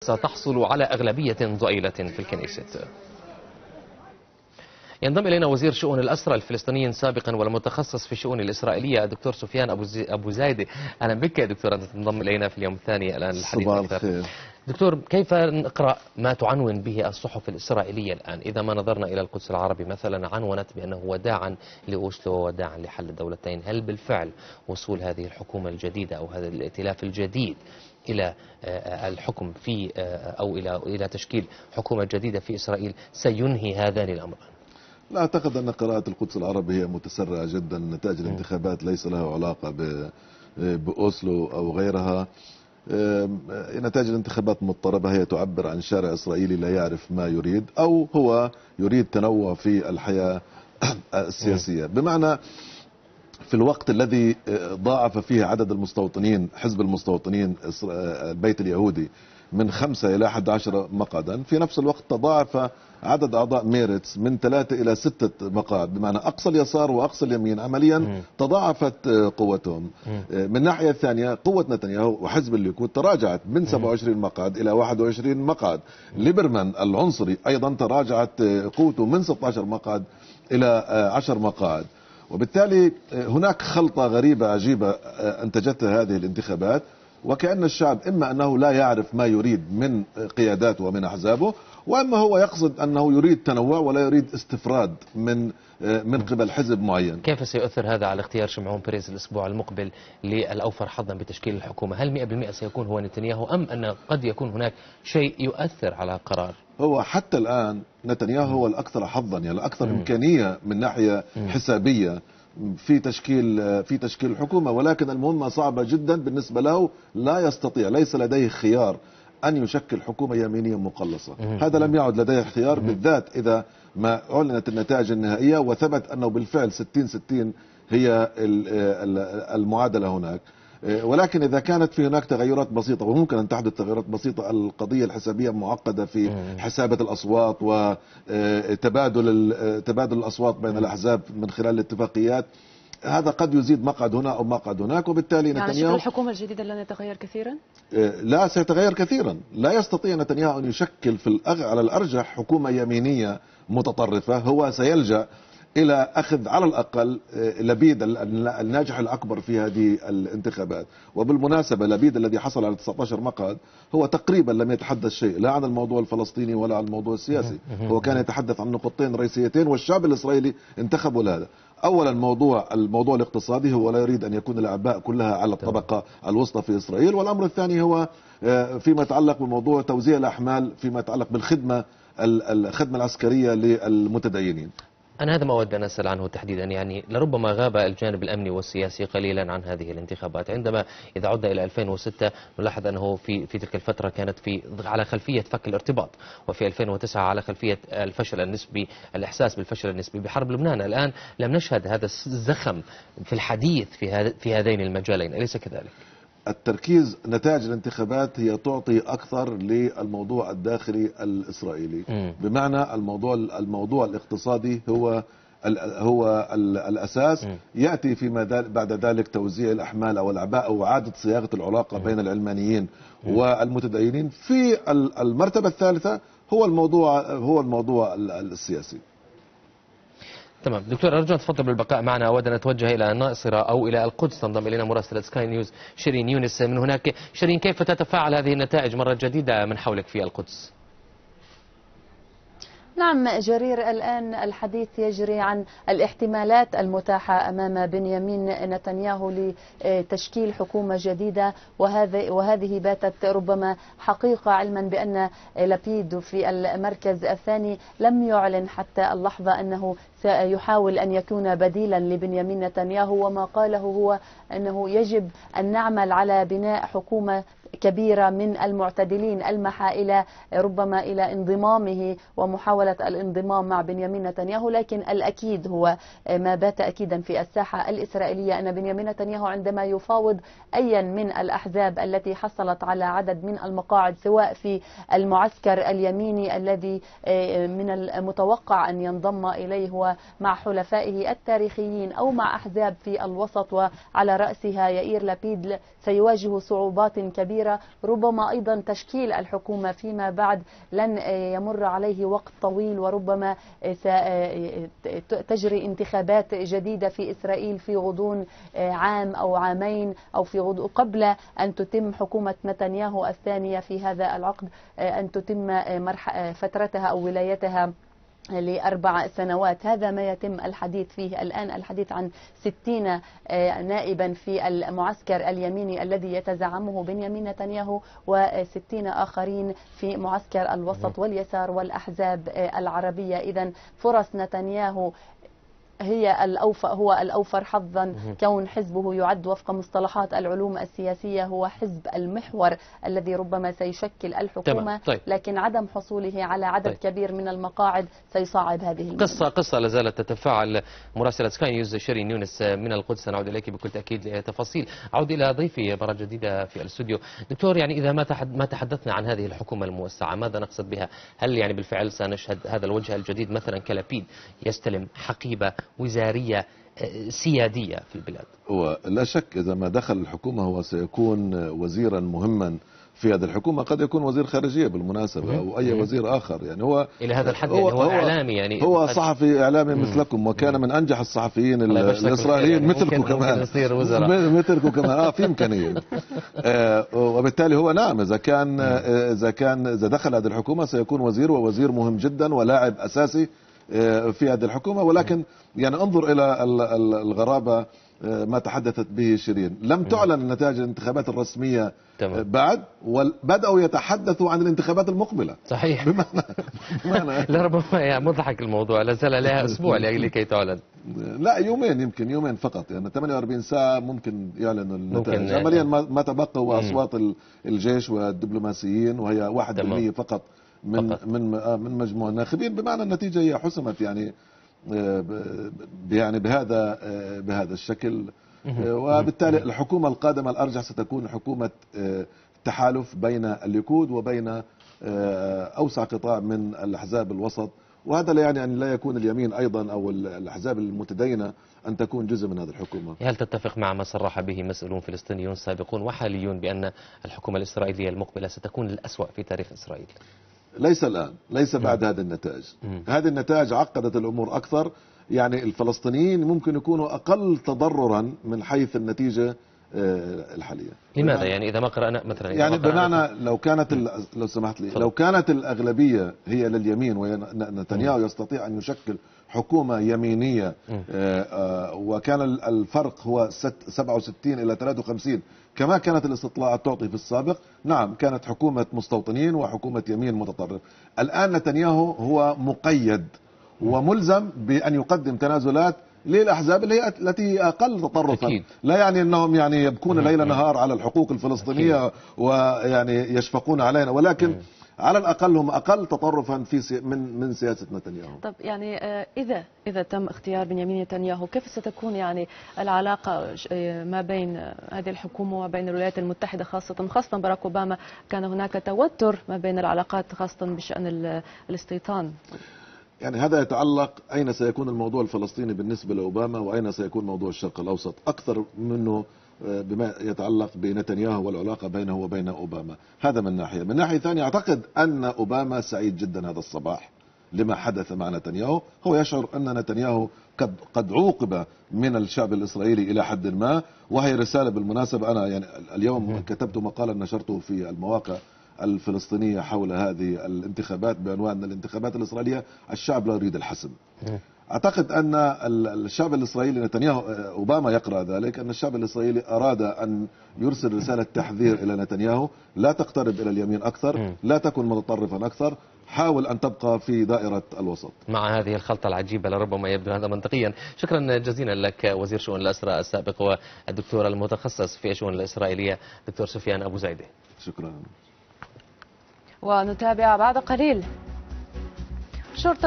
ستحصل على أغلبية ضئيلة في الكنيست. ينضم إلينا وزير شؤون الأسرى الفلسطينيين سابقا والمتخصص في الشؤون الإسرائيلية الدكتور سفيان أبو زايد. أهلا بك يا دكتور، أنت تنضم إلينا في اليوم الثاني الآن الحديث أكثر. دكتور، كيف نقرأ ما تعنون به الصحف الإسرائيلية الآن؟ إذا ما نظرنا إلى القدس العربي مثلا، عنونت بأنه وداعا لأوسلو ووداعا لحل الدولتين. هل بالفعل وصول هذه الحكومة الجديدة أو هذا الائتلاف الجديد إلى الحكم في أو إلى تشكيل حكومة جديدة في إسرائيل سينهي هذان الأمران؟ لا أعتقد أن قراءة القدس العربي هي متسرعة جدا. نتائج الانتخابات ليس لها علاقة بأوسلو أو غيرها. نتائج الانتخابات مضطربة، هي تعبر عن شارع إسرائيلي لا يعرف ما يريد، أو هو يريد تنوع في الحياة السياسية. بمعنى في الوقت الذي ضاعف فيه عدد المستوطنين، حزب المستوطنين البيت اليهودي من 5 إلى 11 مقعدا، في نفس الوقت تضاعف عدد أعضاء ميرتس من 3 إلى 6 مقاعد. بمعنى أقصى اليسار وأقصى اليمين عمليا تضاعفت قوتهم. من الناحية الثانية قوة نتنياهو وحزب الليكود تراجعت من 27 مقعد إلى 21 مقعد. ليبرمان العنصري أيضا تراجعت قوته من 16 مقعد إلى 10 مقاعد. وبالتالي هناك خلطة غريبة عجيبة أنتجتها هذه الانتخابات، وكأن الشعب إما أنه لا يعرف ما يريد من قياداته ومن أحزابه، وإما هو يقصد أنه يريد تنوع ولا يريد استفراد من قبل حزب معين. كيف سيؤثر هذا على اختيار شمعون بيريز الأسبوع المقبل للأوفر حظا بتشكيل الحكومة؟ هل 100% سيكون هو نتنياهو، أم أن قد يكون هناك شيء يؤثر على قرار؟ هو حتى الآن نتنياهو هو الأكثر حظا، يعني الأكثر إمكانية من ناحية حسابية في تشكيل الحكومة، ولكن المهمة صعبة جدا بالنسبة له. لا يستطيع، ليس لديه خيار أن يشكل حكومة يمينية مقلصة. هذا لم يعد لديه خيار، بالذات إذا ما أعلنت النتائج النهائية وثبت أنه بالفعل 60-60 هي المعادلة هناك. ولكن إذا كانت في هناك تغيرات بسيطة، وممكن أن تحدث تغيرات بسيطة، القضية الحسابية معقدة في حسابة الأصوات وتبادل الأصوات بين الأحزاب من خلال الاتفاقيات، هذا قد يزيد مقعد هنا أو مقعد هناك. وبالتالي يعني نتنياهو الحكومة الجديدة لن يتغير كثيرا؟ لا سيتغير كثيرا. لا يستطيع نتنياهو أن يشكل على الأرجح حكومة يمينية متطرفة. هو سيلجأ إلى أخذ على الأقل لبيد الناجح الأكبر في هذه الانتخابات. وبالمناسبة لبيد الذي حصل على 19 مقعد هو تقريبا لم يتحدث شيء لا عن الموضوع الفلسطيني ولا عن الموضوع السياسي. هو كان يتحدث عن نقطتين رئيسيتين، والشعب الإسرائيلي انتخبوا لهذا. أولا الموضوع الاقتصادي، هو لا يريد أن يكون الأعباء كلها على الطبقة الوسطى في إسرائيل. والأمر الثاني هو فيما يتعلق بموضوع توزيع الأحمال، فيما يتعلق بالخدمة العسكرية للمتدينين. أنا هذا ما أود أن أسأل عنه تحديدا. يعني لربما غاب الجانب الأمني والسياسي قليلا عن هذه الانتخابات. عندما إذا عدنا إلى 2006 نلاحظ أنه في تلك الفترة كانت على خلفية فك الارتباط، وفي 2009 على خلفية الفشل النسبي، الإحساس بالفشل النسبي بحرب لبنان. الآن لم نشهد هذا الزخم في الحديث في هذين المجالين، أليس كذلك؟ التركيز نتائج الانتخابات هي تعطي أكثر للموضوع الداخلي الإسرائيلي. بمعنى الموضوع الاقتصادي هو الأساس. يأتي فيما بعد ذلك توزيع الأحمال أو الأعباء أو إعادة صياغة العلاقة بين العلمانيين والمتدينين. في المرتبة الثالثة هو الموضوع السياسي. تمام دكتور، أرجو أن تفضل بالبقاء معنا. أود أن أتوجه إلى الناصرة أو إلى القدس. تنضم إلينا مراسلة سكاي نيوز شيرين يونس من هناك. شيرين، كيف تتفاعل هذه النتائج مرة جديدة من حولك في القدس؟ نعم جرير، الآن الحديث يجري عن الاحتمالات المتاحة أمام بنيامين نتنياهو لتشكيل حكومة جديدة، وهذه باتت ربما حقيقة، علما بأن لابيد في المركز الثاني لم يعلن حتى اللحظة أنه سيحاول أن يكون بديلا لبنيامين نتنياهو. وما قاله هو أنه يجب أن نعمل على بناء حكومة كبيرة من المعتدلين المحا ربما إلى انضمامه ومحاولة الانضمام مع بنيامين نتنياهو. لكن الأكيد هو ما بات أكيدا في الساحة الإسرائيلية أن بنيامين نتنياهو عندما يفاوض أيا من الأحزاب التي حصلت على عدد من المقاعد، سواء في المعسكر اليميني الذي من المتوقع أن ينضم إليه ومع حلفائه التاريخيين، أو مع أحزاب في الوسط وعلى رأسها يائير لابيد، سيواجه صعوبات كبيرة كبيرة، ربما أيضا تشكيل الحكومة فيما بعد لن يمر عليه وقت طويل، وربما تجري انتخابات جديدة في إسرائيل في غضون عام أو عامين، أو في قبل أن تتم حكومة نتنياهو الثانية في هذا العقد أن تتم فترتها أو ولايتها ل4 سنوات. هذا ما يتم الحديث فيه الآن، الحديث عن 60 نائبا في المعسكر اليميني الذي يتزعمه بنيامين نتنياهو، و60 آخرين في معسكر الوسط واليسار والأحزاب العربية. إذن فرص نتنياهو هو الأوفر حظا، كون حزبه يعد وفق مصطلحات العلوم السياسية هو حزب المحور الذي ربما سيشكل الحكومة. طيب. لكن عدم حصوله على عدد كبير من المقاعد سيصعب هذه المهمة. قصة لا زالت تتفاعل. مراسلة سكاي نيوز شيرين يونس من القدس، نعود إليك بكل تأكيد لتفاصيل. أعود إلى ضيفي مرة جديدة في الاستوديو. دكتور، يعني إذا ما تحدثنا عن هذه الحكومة الموسعة، ماذا نقصد بها؟ هل يعني بالفعل سنشهد هذا الوجه الجديد مثلا كلابيد يستلم حقيبة وزارية سيادية في البلاد؟ هو لا شك إذا ما دخل الحكومة هو سيكون وزيرا مهما في هذه الحكومة، قد يكون وزير خارجية بالمناسبة أو أي وزير آخر. يعني هو إلى هذا الحد هو إعلامي، يعني هو صحفي إعلامي مثلكم، وكان من أنجح الصحفيين الإسرائيليين مثلكم كمان، مثلكم كمان في إمكانية. وبالتالي هو نعم إذا دخل هذه الحكومة سيكون وزير، ووزير مهم جدا ولاعب أساسي في هذه الحكومة. ولكن يعني انظر إلى الغرابة ما تحدثت به شيرين، لم تعلن نتائج الانتخابات الرسمية بعد، وبدأوا يتحدثوا عن الانتخابات المقبلة. صحيح. بمعنى لربما مضحك الموضوع، لا زال لها أسبوع لكي تعلن. لا، يومين، يمكن يومين فقط، يعني 48 ساعة ممكن يعلنوا النتائج. عمليا ما تبقى هو أصوات الجيش والدبلوماسيين، وهي 1% فقط من مجموع الناخبين، بمعنى النتيجة هي حسمت يعني بهذا الشكل. وبالتالي الحكومة القادمة الأرجح ستكون حكومة تحالف بين الليكود وبين أوسع قطاع من الأحزاب الوسط، وهذا لا يعني أن لا يكون اليمين أيضا أو الأحزاب المتدينة أن تكون جزء من هذه الحكومة. هل تتفق مع ما صرح به مسؤولون فلسطينيون سابقون وحاليون بأن الحكومة الإسرائيلية المقبلة ستكون الأسوأ في تاريخ إسرائيل؟ ليس الآن، ليس بعد هذه النتائج. هذه النتائج عقدت الأمور أكثر. يعني الفلسطينيين ممكن يكونوا أقل تضررا من حيث النتيجة الحالية. لماذا؟ يعني إذا ما قرأنا مثلا، يعني بمعنى لو سمحت لي، لو كانت الأغلبية هي لليمين ونتنياهو يستطيع أن يشكل حكومة يمينية، وكان الفرق هو 67 إلى 53 كما كانت الاستطلاعات تعطي في السابق، نعم كانت حكومة مستوطنين وحكومة يمين متطرف. الآن نتنياهو هو مقيد وملزم بأن يقدم تنازلات للأحزاب التي أقل تطرفا. لا يعني أنهم يعني يبكون ليل نهار على الحقوق الفلسطينية ويعني يشفقون علينا، ولكن على الأقل هم أقل تطرفا من سياسة نتنياهو. طب يعني إذا تم اختيار بنيامين نتنياهو، كيف ستكون يعني العلاقة ما بين هذه الحكومة وبين الولايات المتحدة، خاصة باراك أوباما كان هناك توتر ما بين العلاقات خاصة بشأن الاستيطان؟ يعني هذا يتعلق أين سيكون الموضوع الفلسطيني بالنسبة لأوباما، وأين سيكون موضوع الشرق الأوسط، أكثر منه بما يتعلق بنتنياهو والعلاقة بينه وبين أوباما. هذا من ناحية. من ناحية ثانية أعتقد أن أوباما سعيد جدا هذا الصباح لما حدث مع نتنياهو. هو يشعر أن نتنياهو قد عوقب من الشعب الإسرائيلي إلى حد ما، وهي رسالة بالمناسبة. أنا يعني اليوم كتبت مقالا نشرته في المواقع الفلسطينية حول هذه الانتخابات بعنوان الانتخابات الإسرائيلية الشعب لا يريد الحسم. أعتقد أن الشعب الإسرائيلي، نتنياهو أوباما يقرأ ذلك، أن الشعب الإسرائيلي أراد أن يرسل رسالة تحذير إلى نتنياهو: لا تقترب إلى اليمين أكثر، لا تكن متطرفا أكثر، حاول أن تبقى في دائرة الوسط. مع هذه الخلطة العجيبة لربما يبدو هذا منطقيا. شكرا جزيلا لك وزير شؤون الأسرى السابق والدكتور المتخصص في الشؤون الإسرائيلية دكتور سفيان أبو زايدة. شكرا. ونتابع بعد قليل. شرطة